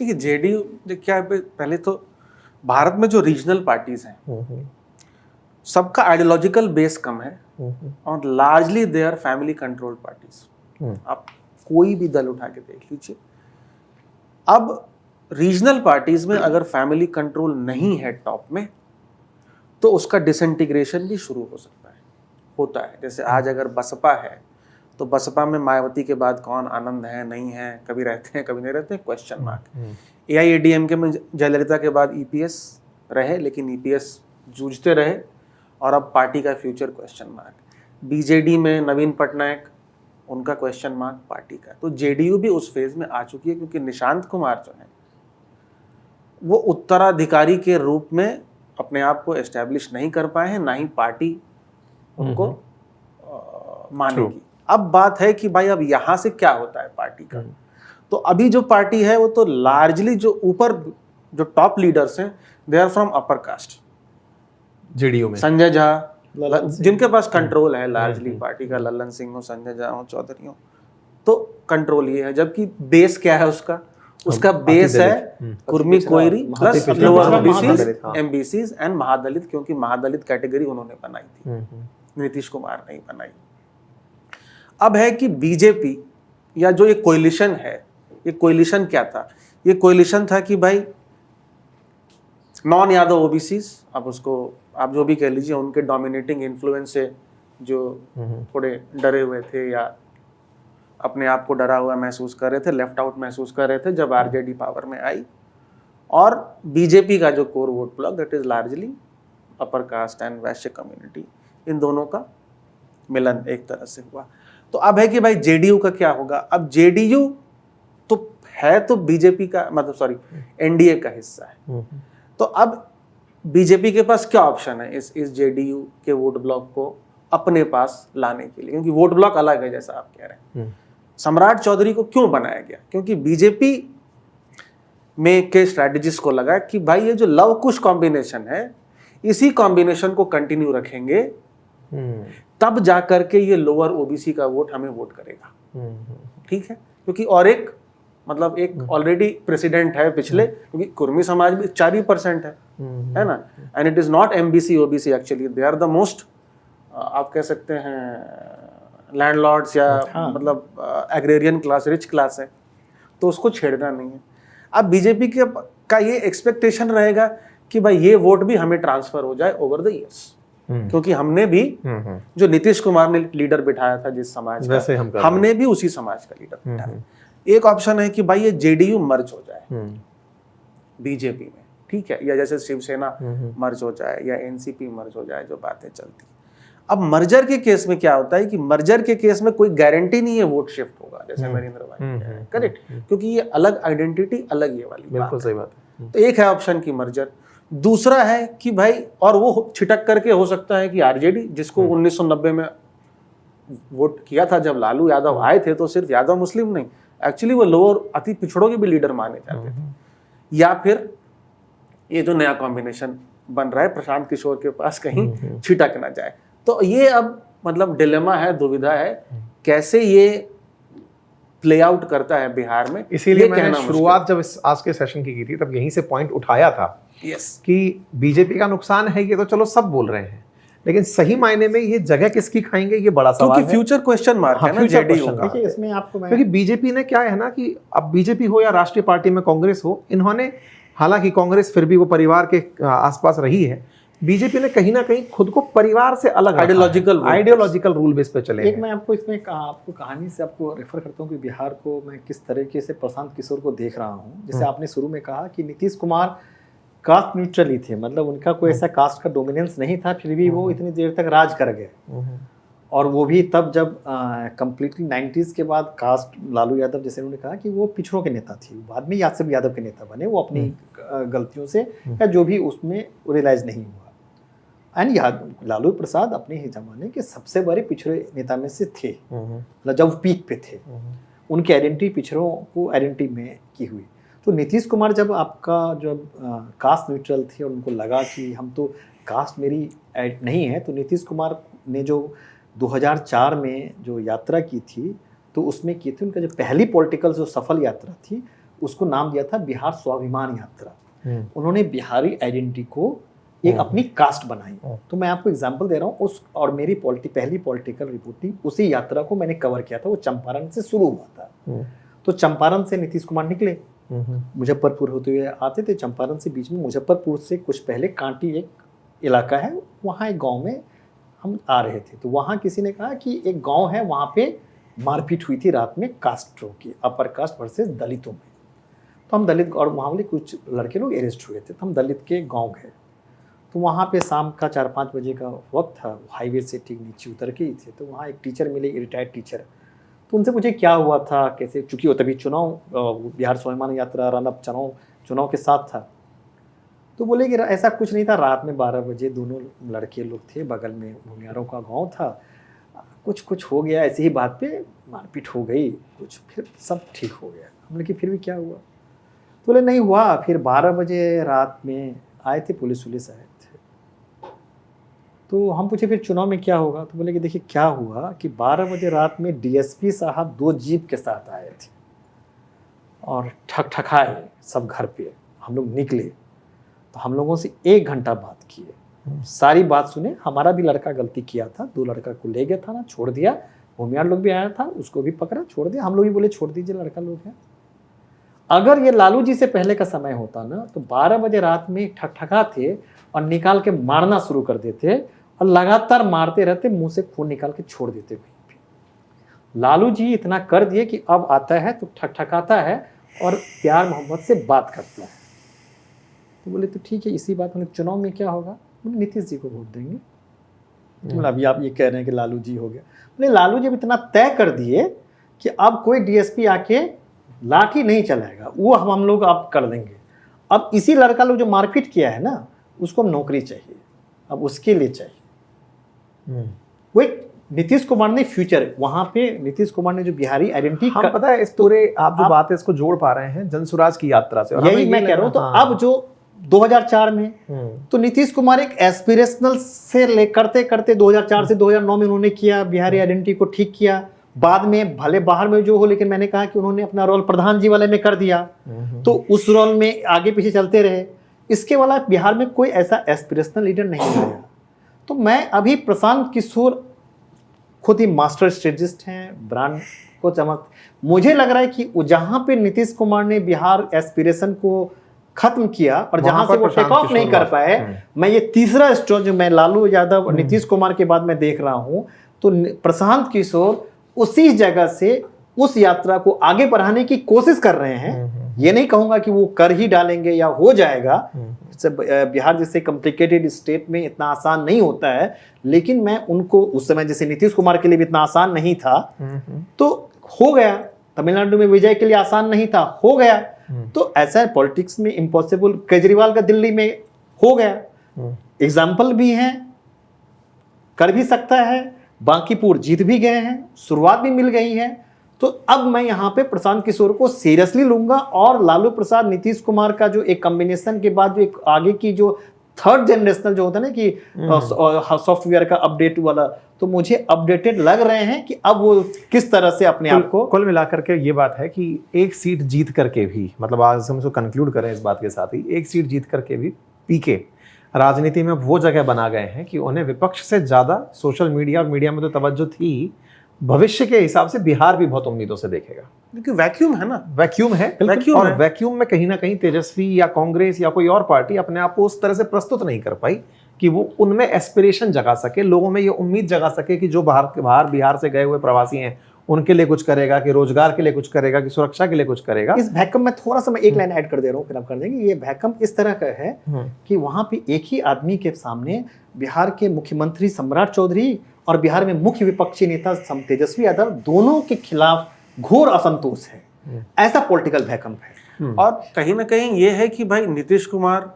देखिए जेडीयू क्या है, पहले तो भारत में जो रीजनल पार्टीज हैं सबका आइडियोलॉजिकल बेस कम है और largely they are family controlled parties. आप कोई भी दल उठा के देख लीजिए। अब रीजनल पार्टीज में अगर फैमिली कंट्रोल नहीं है टॉप में तो उसका डिसइंटीग्रेशन भी शुरू हो सकता है, होता है। जैसे आज अगर बसपा है तो बसपा में मायावती के बाद कौन आनंद है नहीं है, कभी रहते हैं कभी नहीं रहते हैं, क्वेश्चन मार्क। एआईएडीएमके में जयललिता के बाद ईपीएस रहे, लेकिन ईपीएस जूझते रहे और अब पार्टी का फ्यूचर क्वेश्चन मार्क। बीजेडी में नवीन पटनायक, उनका क्वेश्चन मार्क पार्टी का। तो जेडीयू भी उस फेज में आ चुकी है क्योंकि निशांत कुमार जो है वो उत्तराधिकारी के रूप में अपने आप को एस्टेब्लिश नहीं कर पाए हैं, ना ही पार्टी उनको मानेगी। अब बात है कि भाई अब यहां से क्या होता है पार्टी का। तो अभी जो पार्टी है वो तो लार्जली जो ऊपर जो टॉप लीडर्स हैं they are from upper caste. JDU में संजय झा, जिनके पास कंट्रोल है लार्जली पार्टी का, लल्लन सिंह हो, संजय झा हो, चौधरी हो, तो कंट्रोल ये है। जबकि बेस क्या है उसका बेस है Kurmi Koeri plus lower OBCs, MBCs and Mahadalit, क्योंकि महादलित कैटेगरी उन्होंने बनाई थी, नीतीश कुमार नहीं बनाई। अब है कि बीजेपी या जो ये कोलिशन है, ये कोलिशन क्या था? ये कोलिशन था कि भाई नॉन यादव ओबीसीज, अब उसको आप जो भी कह लीजिए, उनके डोमिनेटिंग इन्फ्लुएंस से जो थोड़े डरे हुए थे या अपने आप को डरा हुआ महसूस कर रहे थे, लेफ्ट आउट महसूस कर रहे थे जब आरजेडी पावर में आई, और बीजेपी का जो core vote block that is largely upper caste and Vysya community, इन दोनों का मिलन एक तरह से हुआ। तो अब है कि भाई जेडीयू का क्या होगा? अब जेडीयू तो है तो बीजेपी का, मतलब सॉरी एनडीए का हिस्सा है। तो अब बीजेपी के पास क्या ऑप्शन है इस जेडीयू के वोट ब्लॉक को अपने पास लाने के लिए? क्योंकि वोट ब्लॉक अलग है जैसा आप कह रहे हैं। सम्राट चौधरी को क्यों बनाया गया? क्योंकि बीजेपी में के स्ट्रैटेजिस्ट को लगा कि भाई ये जो लव कुश कॉम्बिनेशन है, इसी कॉम्बिनेशन को कंटिन्यू रखेंगे तब जाकर के ये लोअर ओबीसी का वोट हमें वोट करेगा। ठीक है, क्योंकि और एक मतलब एक ऑलरेडी प्रेसिडेंट है पिछले, क्योंकि कुर्मी समाज भी 4% है ना, and it is not MBC OBC, actually they are the most, आप कह सकते हैं लैंडलॉर्ड्स या मतलब एग्रेरियन क्लास, रिच क्लास है, तो उसको छेड़ना नहीं है। अब बीजेपी का ये एक्सपेक्टेशन रहेगा कि भाई ये वोट भी हमें ट्रांसफर हो जाए ओवर द ईयर्स, क्योंकि हमने भी जो नीतीश कुमार ने लीडर बिठाया था जिस समाज का, हमने भी उसी समाज का लीडर बिठाया। एक ऑप्शन है कि भाई ये जेडीयू मर्ज हो जाए बीजेपी में, ठीक है, या जैसे शिवसेना मर्ज हो जाए या एनसीपी मर्ज हो जाए, जो बातें चलती। अब मर्जर के केस में क्या होता है कि मर्जर के केस में कोई गारंटी नहीं है वोट शिफ्ट होगा, जैसे नरेंद्र भाई, करेक्ट, क्योंकि ये अलग आइडेंटिटी, अलग ये वाली बिल्कुल सही बात है। तो एक है ऑप्शन की मर्जर। दूसरा है कि भाई, और वो छिटक करके हो सकता है कि आरजेडी, जिसको 1990 में वोट किया था जब लालू यादव आए थे, तो सिर्फ यादव मुस्लिम नहीं, एक्चुअली वो लोअर अति पिछड़ों के भी लीडर माने जाते थे। या फिर ये जो नया कॉम्बिनेशन बन रहा है प्रशांत किशोर के पास कहीं छिटक ना जाए। तो ये अब मतलब डिलेमा है, दुविधा है, कैसे ये प्ले आउट करता है बिहार में। इसीलिए मैंने शुरुआत जब इस आज के सेशन की थी तब यहीं से पॉइंट उठाया था कि बीजेपी का नुकसान है, ये तो चलो सब बोल रहे हैं, लेकिन सही मायने में ये जगह किसकी खाएंगे, ये बड़ा सवाल है, क्योंकि फ्यूचर क्वेश्चन मार्क है ना जेडीयू का। देखिए इसमें आपको क्योंकि बीजेपी ने क्या है ना कि अब बीजेपी हो या राष्ट्रीय पार्टी में कांग्रेस हो, इन्होंने, हालांकि कांग्रेस फिर भी वो परिवार के आसपास रही है, बीजेपी ने कहीं ना कहीं खुद को परिवार से अलग आइडियोलॉजिकल रूल बेस पे चले। एक मैं आपको इसमें आपको कहानी से आपको रेफर करता हूँ कि बिहार को मैं किस तरीके से प्रशांत किशोर को देख रहा हूँ। जैसे आपने शुरू में कहा कि नीतीश कुमार कास्ट न्यूट्रल ही थे, मतलब उनका कोई ऐसा कास्ट का डोमिनेंस नहीं था, फिर भी वो इतनी देर तक राज कर गए। और वो भी तब जब कंप्लीटली 90s के बाद कास्ट, लालू यादव जैसे उन्होंने कहा कि वो पिछड़ों के नेता थी, बाद में यादव यादव के नेता बने, वो अपनी गलतियों से या जो भी उसमें रियलाइज नहीं हुआ। एंड लालू प्रसाद अपने ही जमाने के सबसे बड़े पिछड़े नेता में से थे, मतलब जब पीक पे थे, उनकी आइडेंटिटी पिछड़ों को आइडेंटिटी में की हुई। तो नीतीश कुमार जब आपका जब कास्ट न्यूट्रल थे और उनको लगा कि हम तो कास्ट मेरी नहीं है, तो नीतीश कुमार ने जो 2004 में जो यात्रा की थी, तो उसमें की थी उनका जो पहली पॉलिटिकल जो सफल यात्रा थी, उसको नाम दिया था बिहार स्वाभिमान यात्रा। उन्होंने बिहारी आइडेंटिटी को एक अपनी कास्ट बनाई। तो मैं आपको एग्जांपल दे रहा हूँ उस, और मेरी पहली पॉलिटिकल रिपोर्टिंग उसी यात्रा को मैंने कवर किया था। वो चंपारण से शुरू हुआ था। तो चंपारण से नीतीश कुमार निकले, मुजफ्फरपुर होते हुए आते थे। चंपारण से बीच में मुजफ्फरपुर से कुछ पहले कांटी एक इलाका है, वहाँ एक गाँव में हम आ रहे थे। तो वहाँ किसी ने कहा कि एक गाँव है, वहाँ पे मारपीट हुई थी रात में कास्टों की, अपर कास्ट वर्सेस दलितों में। तो हम दलित, और वहाँ वाले कुछ लड़के लोग अरेस्ट हुए थे। तो हम दलित के गांव गए। तो वहाँ पे शाम का 4-5 बजे का वक्त था, हाईवे से ठीक नीचे उतर के ही थे। तो वहाँ एक टीचर मिले, रिटायर्ड टीचर। तो उनसे पूछे क्या हुआ था, कैसे, चूँकि वो तभी चुनाव, बिहार स्वाभिमान यात्रा रन अप चुनाव के साथ था। तो बोले कि ऐसा कुछ नहीं था, रात में 12 बजे दोनों लड़के लोग थे, बगल में भूमियारों का गाँव था, कुछ हो गया, ऐसी ही बात पे मारपीट हो गई कुछ, फिर सब ठीक हो गया। हमने कि फिर भी क्या हुआ? तो बोले नहीं हुआ। फिर 12 बजे रात में आए थे, पुलिस आए थे। तो हम पूछे फिर चुनाव में क्या होगा? तो बोले कि देखिए क्या हुआ कि 12 बजे रात में डीएसपी साहब 2 जीप के साथ आए थे और ठकठकाए सब घर पे। हम लोग निकले तो हम लोगों से 1 घंटा बात किए, सारी बात सुने। हमारा भी लड़का गलती किया था, 2 लड़का को ले गया था ना, छोड़ दिया। भूमियार लोग भी आया था, उसको भी पकड़ा, छोड़ दिया। हम लोग भी बोले छोड़ दीजिए, लड़का लोग है। अगर ये लालू जी से पहले का समय होता ना, तो 12 बजे रात में ठकठका थे और निकाल के मारना शुरू कर देते और लगातार मारते रहते, मुंह से खून निकाल के छोड़ देते। लालू जी इतना कर दिए कि अब आता है तो ठकठकाता है और प्यार मोहब्बत से बात करता है। तो बोले तो ठीक है, इसी बात में चुनाव में क्या होगा? बोले नीतीश जी को वोट देंगे। बोले अभी आप ये कह रहे हैं कि लालू जी हो गया। बोले लालू जी अब इतना तय कर दिए कि अब कोई डीएसपी आके लाठी नहीं चलाएगा, वो हम लोग अब कर देंगे। अब इसी लड़का लोग जो मारपीट किया है ना, उसको नौकरी चाहिए, अब उसके लिए चाहिए। वो एक नीतीश कुमार ने फ्यूचर, वहां पे नीतीश कुमार ने जो बिहारी आइडेंटिटी, हम पता है इस पूरे आप जो बात है इसको जोड़ पा रहे हैं जनसुराज की यात्रा से, और यही मैं कह रहा हूं। तो अब जो 2004 में तो नीतीश कुमार एक एस्पिरेशनल से करते करते 2004 से 2009 में उन्होंने किया, बिहारी आइडेंटिटी को ठीक किया। बाद में भले बाहर में जो हो, लेकिन मैंने कहा कि उन्होंने अपना रोल प्रधान जी वाले में कर दिया, तो उस रोल में आगे पीछे चलते रहे। इसके वाला बिहार में कोई ऐसा एस्पिरेशनल लीडर नहीं आया। तो मैं अभी प्रशांत किशोर खुद ही मास्टर स्ट्रेटजिस्ट हैं, ब्रांड को चमक, मुझे लग रहा है कि जहां पे नीतीश कुमार ने बिहार एस्पिरेशन को खत्म किया और जहां से वो टेक ऑफ नहीं कर पाए, मैं ये तीसरा स्टेज जो मैं लालू यादव और नीतीश कुमार के बाद मैं देख रहा हूं, तो प्रशांत किशोर उसी जगह से उस यात्रा को आगे बढ़ाने की कोशिश कर रहे हैं। ये नहीं कहूंगा कि वो कर ही डालेंगे या हो जाएगा, बिहार जैसे कॉम्प्लिकेटेड स्टेट में इतना आसान नहीं होता है, लेकिन मैं उनको उस समय जैसे नीतीश कुमार के लिए भी इतना आसान नहीं था, तो हो गया। तमिलनाडु में विजय के लिए आसान नहीं था, हो गया। तो ऐसा पॉलिटिक्स में इम्पॉसिबल, केजरीवाल का दिल्ली में हो गया, एग्जाम्पल भी है, कर भी सकता है। बांकीपुर जीत भी गए हैं, शुरुआत भी मिल गई है। तो अब मैं यहाँ पे प्रशांत किशोर को सीरियसली लूंगा, और लालू प्रसाद नीतीश कुमार का जो एक कॉम्बिनेशन के बाद जो एक आगे की जो थर्ड जनरेशनल जो होता है ना कि सॉफ्टवेयर का अपडेट वाला, तो मुझे अपडेटेड लग रहे हैं कि अब वो किस तरह से अपने आप को, कुल मिलाकर के ये बात है कि एक सीट जीत करके भी, मतलब आज हम इसको कंक्लूड करें इस बात के साथ ही, एक सीट जीत करके भी पीके राजनीति में वो जगह बना गए हैं कि उन्हें विपक्ष से ज्यादा सोशल मीडिया और मीडिया में तो तवज्जो थी, भविष्य के हिसाब से बिहार भी बहुत उम्मीदों से देखेगा, क्योंकि वैक्यूम है ना, वैक्यूम है, और वैक्यूम में कहीं ना कहीं तेजस्वी या कांग्रेस या कोई और पार्टी अपने आप को उस तरह से प्रस्तुत नहीं कर पाई कि वो उनमें एस्पिरेशन जगा सके, लोगों में ये उम्मीद जगा सके कि जो बाहर बिहार से गए हुए प्रवासी हैं उनके लिए कुछ करेगा, कि रोजगार के लिए कुछ करेगा, कि सुरक्षा के लिए कुछ करेगा। इस भैकम में थोड़ा सा मैं एक लाइन ऐड कर दे रहा हूँ, फिर आप कर देंगे। ये भैकम इस तरह का है कि वहां पे एक ही आदमी के सामने बिहार के मुख्यमंत्री सम्राट चौधरी और बिहार में मुख्य विपक्षी नेता तेजस्वी यादव दोनों के खिलाफ घोर असंतोष है। ऐसा पॉलिटिकल भैकम है। और कहीं ना कहीं ये है कि भाई नीतीश कुमार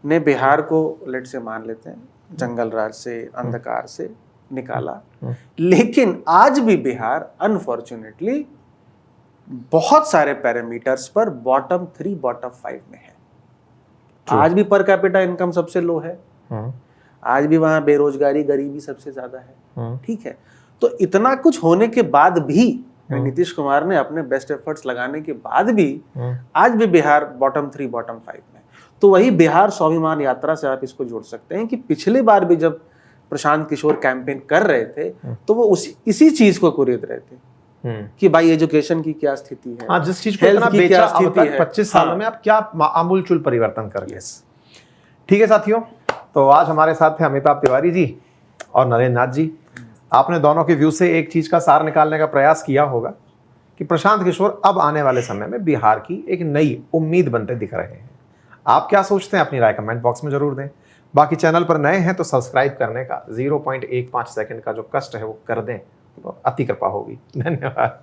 ने बिहार को लेट से मान लेते हैं जंगल राज से, अंधकार से निकाला, लेकिन आज भी बिहार अनफॉर्चुनेटली बहुत सारे पैरामीटर्स पर बॉटम 3 बॉटम 5 में है। आज भी पर कैपिटा इनकम सबसे लो है, आज भी वहां बेरोजगारी, गरीबी सबसे ज्यादा है, ठीक है। तो इतना कुछ होने के बाद भी यानी नीतीश कुमार ने अपने बेस्ट एफर्ट्स लगाने के बाद भी आज भी बिहार बॉटम 3 बॉटम 5 में। तो वही बिहार स्वाभिमान यात्रा से आप इसको जोड़ सकते हैं कि पिछली बार भी जब प्रशांत किशोर कैंपेन कर रहे थे तो वो इसी चीज को कुरेद रहे थे कि भाई एजुकेशन की क्या स्थिति है, हाँ, जिस चीज को इतना बेचा अब तक 25 सालों में आप क्या आमूलचूल परिवर्तन कर गए। ठीक है साथियों, तो आज हमारे साथ थे अमिताभ तिवारी जी और नरेंद्र नाथ जी। आपने दोनों के व्यू से एक चीज का सार निकालने का प्रयास किया होगा कि प्रशांत किशोर अब आने वाले समय में बिहार की एक नई उम्मीद बनते दिख रहे हैं। आप क्या सोचते हैं अपनी राय कमेंट बॉक्स में जरूर दें। बाकी चैनल पर नए हैं तो सब्सक्राइब करने का 0.15 सेकंड का जो कष्ट है वो कर दें तो अति कृपा होगी। धन्यवाद।